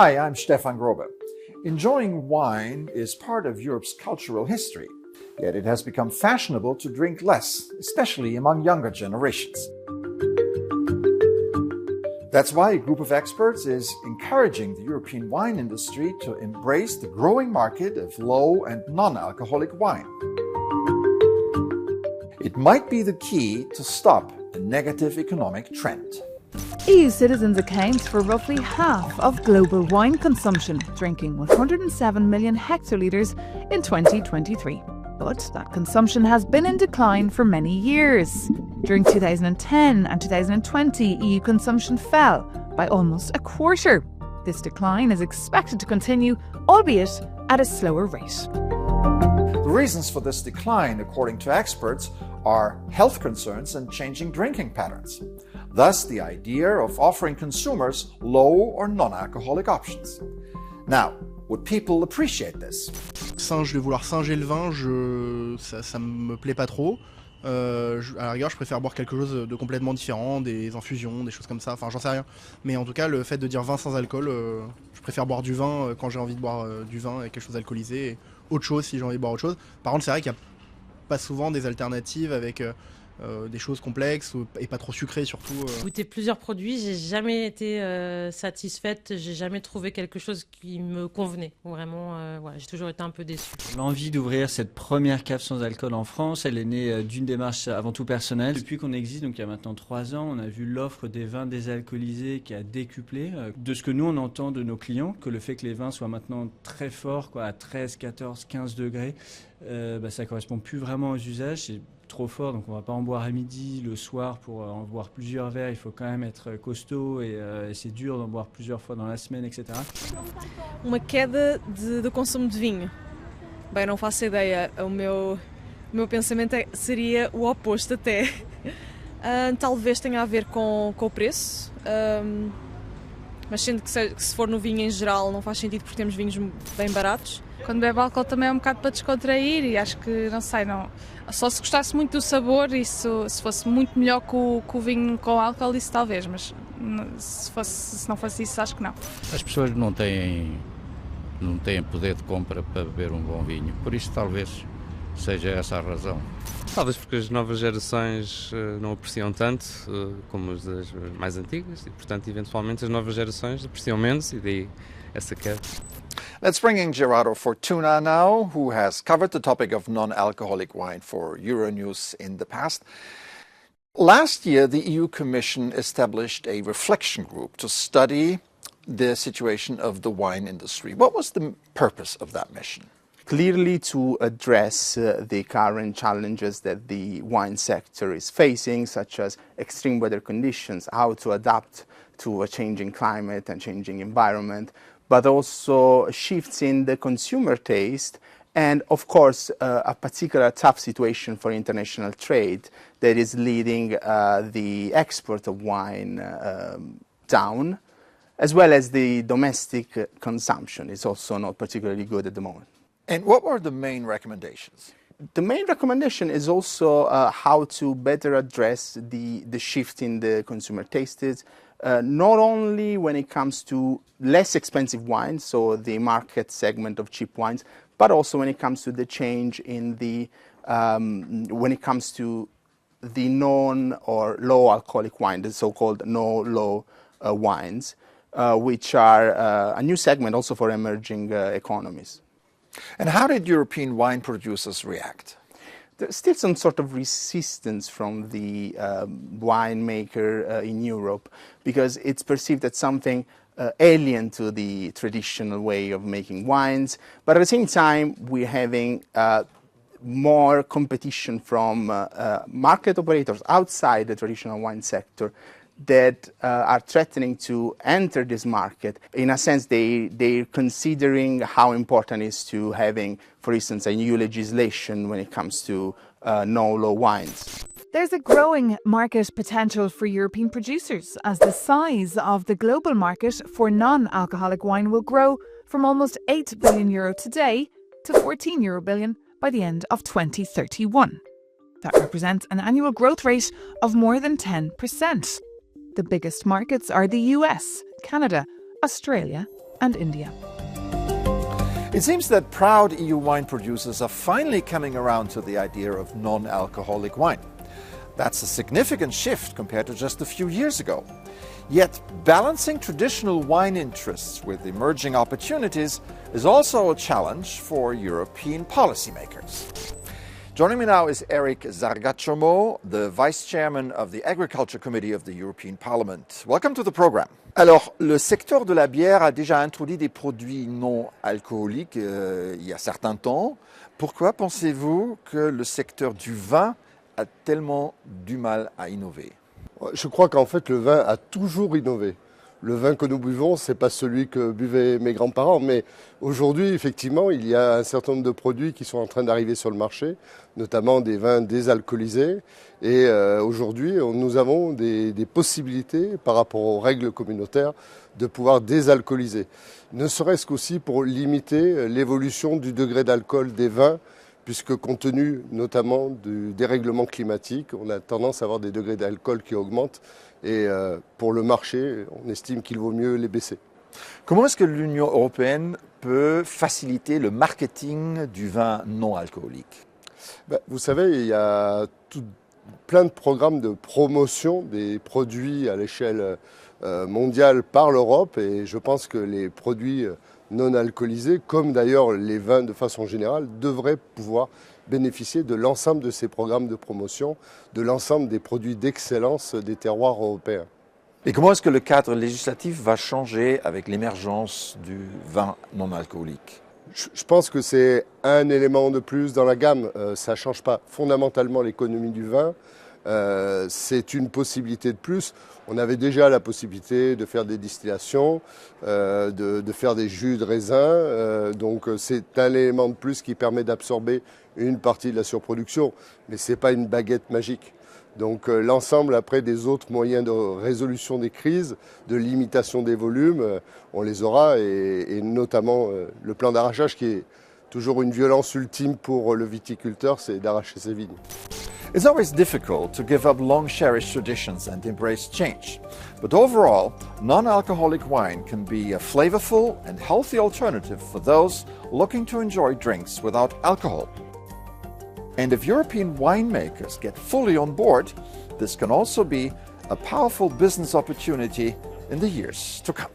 Hi, I'm Stefan Grobe. Enjoying wine is part of Europe's cultural history, yet it has become fashionable to drink less, especially among younger generations. That's why a group of experts is encouraging the European wine industry to embrace the growing market of low and non-alcoholic wine. It might be the key to stop the negative economic trend. EU citizens account for roughly half of global wine consumption, drinking 107 million hectolitres in 2023. But that consumption has been in decline for many years. During 2010 and 2020, EU consumption fell by almost a quarter. This decline is expected to continue, albeit at a slower rate. The reasons for this decline, according to experts, are health concerns and changing drinking patterns. Thus, the idea of offering consumers low or non-alcoholic options. Now, would people appreciate this? De vouloir singer le vin, ça me plaît pas trop. À la rigueur, je préfère boire quelque chose de complètement différent, des infusions, des choses comme ça, enfin j'en sais rien. Mais en tout cas, le fait de dire vin sans alcool, je préfère boire du vin quand j'ai envie de boire du vin avec quelque chose alcoolisé, et autre chose si j'ai envie de boire autre chose. Par contre, c'est vrai qu'il n'y a pas souvent des alternatives avec des choses complexes et pas trop sucrées surtout. J'ai goûté plusieurs produits, j'ai jamais été satisfaite, j'ai jamais trouvé quelque chose qui me convenait. Vraiment, j'ai toujours été un peu déçue. L'envie d'ouvrir cette première cave sans alcool en France, elle est née d'une démarche avant tout personnelle. Depuis qu'on existe, donc il y a maintenant 3 ans, on a vu l'offre des vins désalcoolisés qui a décuplé. De ce que nous on entend de nos clients, que le fait que les vins soient maintenant très forts, à 13, 14, 15 degrés, ça correspond plus vraiment aux usages. C'est trop fort, donc on va pas en boire à midi, le soir pour en boire plusieurs verres, il faut quand même être costaud et c'est dur d'en boire plusieurs fois dans la semaine, etc. Uma queda do consumo de vinho. Bem, não faço ideia, o meu pensamento seria o oposto até. Talvez tenha a ver com o preço, mas sendo que se for no vinho em geral não faz sentido porque temos vinhos bem baratos. Quando bebo álcool também é um bocado para descontrair e acho que, não sei, só se gostasse muito do sabor e se fosse muito melhor que o vinho com álcool, isso talvez, mas se não fosse isso, acho que não. As pessoas não têm poder de compra para beber um bom vinho, por isso talvez seja essa a razão. Talvez porque as novas gerações não apreciam tanto como as das mais antigas e, portanto, eventualmente as novas gerações apreciam menos e daí essa queda. Let's bring in Gerardo Fortuna now, who has covered the topic of non-alcoholic wine for Euronews in the past. Last year, the EU Commission established a reflection group to study the situation of the wine industry. What was the purpose of that mission? Clearly to address the current challenges that the wine sector is facing, such as extreme weather conditions, how to adapt to a changing climate and changing environment, but also shifts in the consumer taste and, of course, a particular tough situation for international trade that is leading the export of wine down, as well as the domestic consumption is also not particularly good at the moment. And what were the main recommendations? The main recommendation is also how to better address the shift in the consumer tastes, not only when it comes to less expensive wines, so the market segment of cheap wines, but also when it comes to the change in the when it comes to the non or low alcoholic wine, the so-called no-low wines, which are a new segment also for emerging economies. And how did European wine producers react? There's still some sort of resistance from the winemaker in Europe because it's perceived as something alien to the traditional way of making wines. But at the same time, we're having more competition from market operators outside the traditional wine sector that are threatening to enter this market. In a sense, they're considering how important it is to having, for instance, a new legislation when it comes to no-low wines. There's a growing market potential for European producers as the size of the global market for non-alcoholic wine will grow from almost €8 billion today to €14 billion by the end of 2031. That represents an annual growth rate of more than 10%. The biggest markets are the US, Canada, Australia and India. It seems that proud EU wine producers are finally coming around to the idea of non-alcoholic wine. That's a significant shift compared to just a few years ago. Yet, balancing traditional wine interests with emerging opportunities is also a challenge for European policymakers. Joining me now is Eric Zargachomo, the Vice Chairman of the Agriculture Committee of the European Parliament. Welcome to the program. Alors, le secteur de la bière a déjà introduit des produits non alcooliques il y a certain temps. Pourquoi pensez-vous que le secteur du vin a tellement du mal à innover? Je crois qu'en fait, le vin a toujours innové. Le vin que nous buvons, ce n'est pas celui que buvaient mes grands-parents, mais aujourd'hui, effectivement, il y a un certain nombre de produits qui sont en train d'arriver sur le marché, notamment des vins désalcoolisés. Et aujourd'hui, nous avons des possibilités, par rapport aux règles communautaires, de pouvoir désalcooliser. Ne serait-ce qu'aussi pour limiter l'évolution du degré d'alcool des vins, puisque compte tenu notamment du dérèglement climatique, on a tendance à avoir des degrés d'alcool qui augmentent. Et pour le marché, on estime qu'il vaut mieux les baisser. Comment est-ce que l'Union européenne peut faciliter le marketing du vin non alcoolique? Vous savez, il y a plein de programmes de promotion des produits à l'échelle mondiale par l'Europe. Et je pense que les produits non alcoolisés, comme d'ailleurs les vins de façon générale, devraient pouvoir bénéficier de l'ensemble de ces programmes de promotion, de l'ensemble des produits d'excellence des terroirs européens. Et comment est-ce que le cadre législatif va changer avec l'émergence du vin non alcoolique? Je pense que c'est un élément de plus dans la gamme. Ça ne change pas fondamentalement l'économie du vin. C'est une possibilité de plus. On avait déjà la possibilité de faire des distillations, de faire des jus de raisin. Donc c'est un élément de plus qui permet d'absorber une partie de la surproduction. Mais ce n'est pas une baguette magique. Donc l'ensemble après des autres moyens de résolution des crises, de limitation des volumes, on les aura et notamment le plan d'arrachage qui est toujours une violence ultime pour le viticulteur, c'est d'arracher ses vignes. It's always difficult to give up long-cherished traditions and embrace change. But overall, non-alcoholic wine can be a flavorful and healthy alternative for those looking to enjoy drinks without alcohol. And if European winemakers get fully on board, this can also be a powerful business opportunity in the years to come.